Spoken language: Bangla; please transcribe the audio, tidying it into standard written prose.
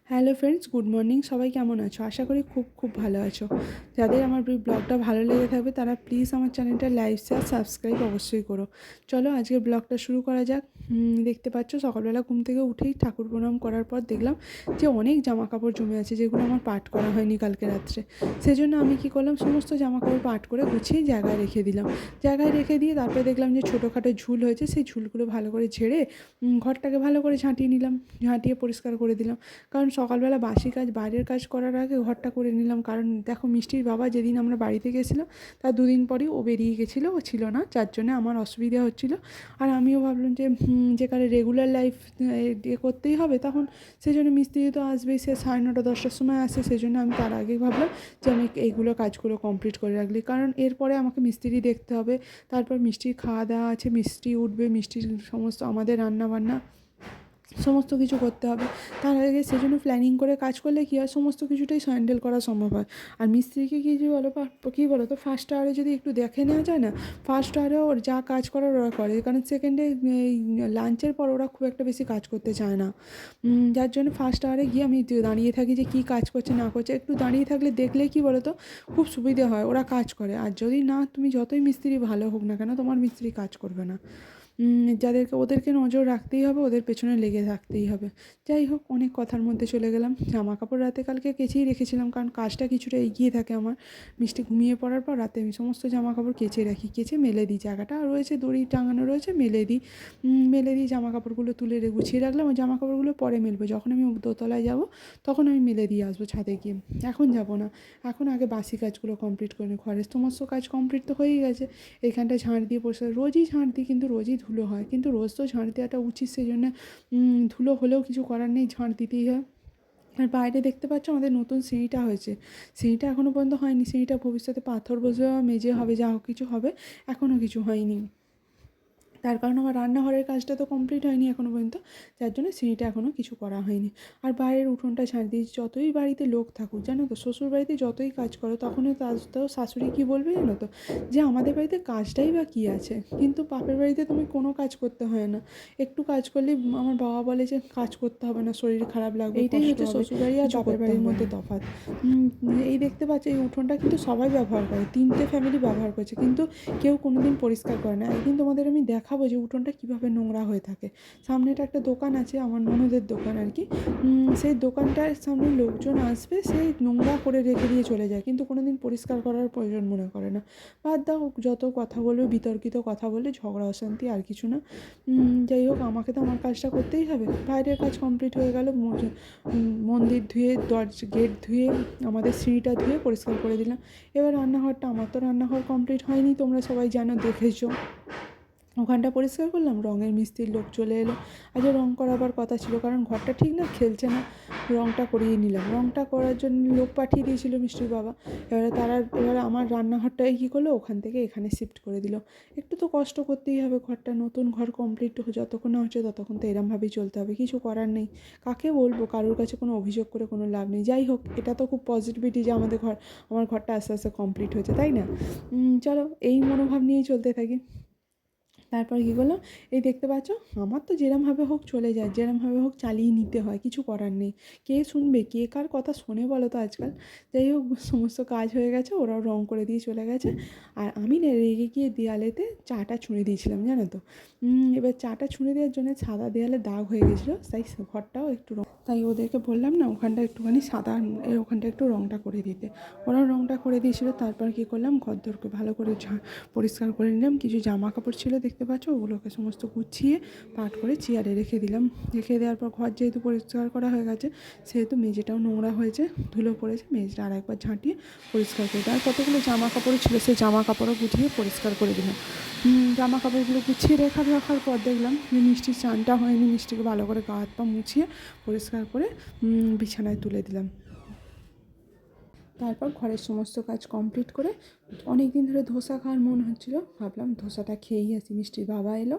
Hello friends, good morning. সবাই কেমন আছো? আশা করি খুব খুব ভালো আছো। যাদের আমার ব্লগটা ভালো লেগে থাকবে তারা প্লিজ আমার চ্যানেলটা লাইক শেয়ার সাবস্ক্রাইব অবশ্যই করো। চলো আজকের ব্লগটা শুরু করা যাক। দেখতে পাচ্ছ সকালবেলা ঘুম থেকে উঠেই ঠাকুর প্রণাম করার পর দেখলাম যে অনেক জামা কাপড় জমে আছে, যেগুলো আমার পাট করা হয়নি কালকে রাত্রে। সেজন্য আমি কি করলাম, সমস্ত জামা কাপড় পাট করে গুছিয়ে জায়গায় রেখে দিলাম। জায়গায় রেখে দিয়ে তারপরে দেখলাম যে ছোটোখাটো ঝুল হয়েছে, সেই ঝুলগুলো ভালো করে ঝেড়ে ঘরটাকে ভালো করে ঝাঁটিয়ে নিলাম, ঝাঁটিয়ে পরিষ্কার করে দিলাম। কারণ সকালবেলা বাসি কাজ, বাইরের কাজ করার আগে ঘরটা করে নিলাম। কারণ দেখো, মিষ্টির বাবা যেদিন আমরা বাড়িতে গেছিলাম তার দুদিন পরেই ও বেরিয়ে গেছিলো, ও ছিল না, যার জন্য আমার অসুবিধা হচ্ছিলো। আর আমিও ভাবলাম যে যেখানে রেগুলার লাইফ করতেই হবে, তখন সেই জন্য মিস্ত্রি তো আসবেই, সে 9:30 10টার সময় আসে। সেই জন্য আমি তার আগে ভাবলাম যে আমি এইগুলো কাজগুলো কমপ্লিট করে রাখলি, কারণ এরপরে আমাকে মিস্ত্রি দেখতে হবে। তারপর মিষ্টির খাওয়া দাওয়া আছে, মিষ্টি উঠবে, মিষ্টির সমস্ত আমাদের রান্নাবান্না সমস্ত কিছু করতে হবে। তার আগে সেজন্য প্ল্যানিং করে কাজ করলে কী হয়, সমস্ত কিছুটাই হ্যান্ডেল করা সম্ভব হয়। আর মিস্ত্রিকে কী যে বলো, কী বলো তো, ফার্স্ট আওয়ারে যদি একটু দেখে নেওয়া যায় না, ফার্স্ট আওয়ারে ওর যা কাজ করার ওরা করে, কারণ সেকেন্ডে এই লাঞ্চের পর ওরা খুব একটা বেশি কাজ করতে চায় না। যার জন্য ফার্স্ট আওয়ারে গিয়ে আমি দাঁড়িয়ে থাকি যে কী কাজ করছে না করছে। একটু দাঁড়িয়ে থাকলে দেখলে কী বলো তো, খুব সুবিধে হয়, ওরা কাজ করে। আর যদি না, তুমি যতই মিস্ত্রি ভালো হোক না কেন, তোমার মিস্ত্রি কাজ করবে না। ওদেরকে নজর রাখতেই হবে, ওদের পেছনে লেগে থাকতেই হবে। যাই হোক, অনেক কথার মধ্যে চলে গেলাম। জামা কাপড় রাতে কালকে কেচেই রেখেছিলাম, কারণ কাজটা কিছুটা এগিয়ে থাকে আমার। মিষ্টি ঘুমিয়ে পড়ার পর রাতে আমি সমস্ত জামা কাপড় কেচে রাখি, কেচে মেলে দিই। জায়গাটা রয়েছে, দড়ি টাঙানো রয়েছে, মেলে দিই জামা কাপড়গুলো তুলে গুছিয়ে রাখলাম। ওই জামা কাপড়গুলো পরে মেলবো, যখন আমি দোতলায় যাব তখন আমি মেলে দিয়ে আসবো ছাদে গিয়ে। এখন যাব না, এখন আগে বাসি কাজগুলো কমপ্লিট করে নিই। ঘরের সমস্ত কাজ কমপ্লিট তো হয়েই গেছে। এইখানটা ঝাঁট দিয়ে পরিষ্কার, রোজই ঝাঁট দিই, কিন্তু রোজই ধুলো হয়। কিন্তু রোজ তো ঝাঁট দেওয়াটা উচিত, সেই জন্য ধুলো হলেও কিছু করার নেই, ঝাঁট দিতেই হয়। আর বাইরে দেখতে পাচ্ছ আমাদের নতুন সিঁড়িটা হয়েছে। সিঁড়িটা এখনও পর্যন্ত হয়নি, সিঁড়িটা ভবিষ্যতে পাথর বসে মেঝে হবে, যা হোক কিছু হবে, এখনও কিছু হয়নি। তার কারণ আমার রান্নাঘরের কাজটা তো কমপ্লিট হয়নি এখনও পর্যন্ত, যার জন্য সিঁড়িটা এখনও কিছু করা হয়নি। আর বাইরের উঠোনটা ঝাড় দিয়েছি। যতই বাড়িতে লোক থাকুক, জানো তো, শ্বশুর বাড়িতে যতই কাজ করো, তখনও তাও শাশুড়ি কী বলবে জানো তো, যে আমাদের বাড়িতে কাজটাই বা কী আছে। কিন্তু বাপের বাড়িতে তুমি কোনো কাজ করতে হয় না, একটু কাজ করলেই আমার বাবা বলে যে কাজ করতে হবে না, শরীর খারাপ লাগবে। এইটাই হচ্ছে শ্বশুরবাড়ি আর বাপের বাড়ির মধ্যে তফাৎ। এই দেখতে পাচ্ছ, এই উঠোনটা কিন্তু সবাই ব্যবহার করে, 3টে ফ্যামিলি ব্যবহার করছে, কিন্তু কেউ কোনো দিন পরিষ্কার করে না। একদিন তোমাদের আমি দেখাবো যে উঠোনটা কীভাবে নোংরা হয়ে থাকে। সামনেটা একটা দোকান আছে, আমার ননদের দোকান আর কি। সেই দোকানটার সামনে লোকজন আসবে, সেই নোংরা করে রেখে দিয়ে চলে যায়, কিন্তু কোনো দিন পরিষ্কার করার প্রয়োজন মনে করে না। বাদ দাও, যত কথা বলবে, বিতর্কিত কথা বললে, ঝগড়া অশান্তি, আর কিছু না। যাই হোক, আমাকে তো আমার কাজটা করতেই হবে। বাইরের কাজ কমপ্লিট হয়ে গেল, মন্দির ধুয়ে, গেট ধুয়ে, আমাদের সিঁড়িটা ধুয়ে পরিষ্কার করে দিলাম। এবার রান্নাঘরটা, আমার তো রান্নাঘর কমপ্লিট হয়নি, তোমরা সবাই জানো, দেখেছো। ওখানটা পরিষ্কার করলাম, রঙের মিস্ত্রির লোক চলে এলো। আজকে রঙ করাবার কথা ছিল, কারণ ঘরটা ঠিক না, খেলছে না, রঙটা করিয়ে নিলাম। রঙটা করার জন্য লোক পাঠিয়ে দিয়েছিল মিষ্টির বাবা। এবারে আমার রান্নাঘরটাই কী করলো, ওখান থেকে এখানে শিফট করে দিল। একটু তো কষ্ট করতেই হবে, ঘরটা নতুন ঘর কমপ্লিট যতক্ষণ না হচ্ছে ততক্ষণ তো এরমভাবেই চলতে হবে, কিছু করার নেই। কাকে বলবো, কারোর কাছে কোনো অভিযোগ করে কোনো লাভ নেই। যাই হোক, এটা তো খুব পজিটিভিটি যে আমার ঘরটা আস্তে আস্তে কমপ্লিট হয়েছে, তাই না? চলো, এই মনোভাব নিয়েই চলতে থাকি। তারপর কী করলাম, এই দেখতে পাচ্ছ, আমার তো যেরমভাবে হোক চলে যায়, যেরমভাবে হোক চালিয়ে নিতে হয়, কিছু করার নেই। কে শুনবে, কে কার কথা শোনে বলো তো আজকাল। যাই হোক, সমস্ত কাজ হয়ে গেছে, ওরাও রং করে দিয়ে চলে গেছে। আর আমি না রেগে গিয়ে দেয়ালেতে চাটা ছুঁড়ে দিয়েছিলাম, জানো তো। এবার চাটা ছুঁড়ে দেওয়ার জন্য সাদা দেয়ালে দাগ হয়ে গেছিলো, তাই ঘরটাও একটু তাই ওদেরকে বললাম না, ওখানটা একটুখানি সাদা, ওখানটা একটু রংটা করে দিতে। ওরাও রংটা করে দিয়েছিলো। তারপর কী করলাম, ঘরদোরকে ভালো করে পরিষ্কার করে নিলাম। কিছু জামা কাপড় ছিল দেখতে পাচ্ছ, ওগুলোকে সমস্ত গুছিয়ে পাট করে চেয়ারে রেখে দিলাম। রেখে দেওয়ার পর ঘর যেহেতু পরিষ্কার করা হয়ে গেছে, সেহেতু মেঝেটাও নোংরা হয়েছে, ধুলো পড়েছে, মেঝেটা আরেকবার ঝাঁটিয়ে পরিষ্কার করে দিই। আর কতগুলো জামা কাপড় ছিল, সেই জামা কাপড়ও গুছিয়ে পরিষ্কার করে দিলাম। জামা কাপড়গুলো গুছিয়ে রাখার পর দেখলাম যে মিষ্টির চানটা হয়নি। মিষ্টিকে ভালো করে গা হাত পা মুছিয়ে পরিষ্কার করে বিছানায় তুলে দিলাম। তারপর ঘরের সমস্ত কাজ কমপ্লিট করে, অনেক দিন ধরে ধোসা খাওয়ার মন হচ্ছিলো, ভাবলাম ধোসাটা খেয়েই আসি। মিষ্টির বাবা এলো,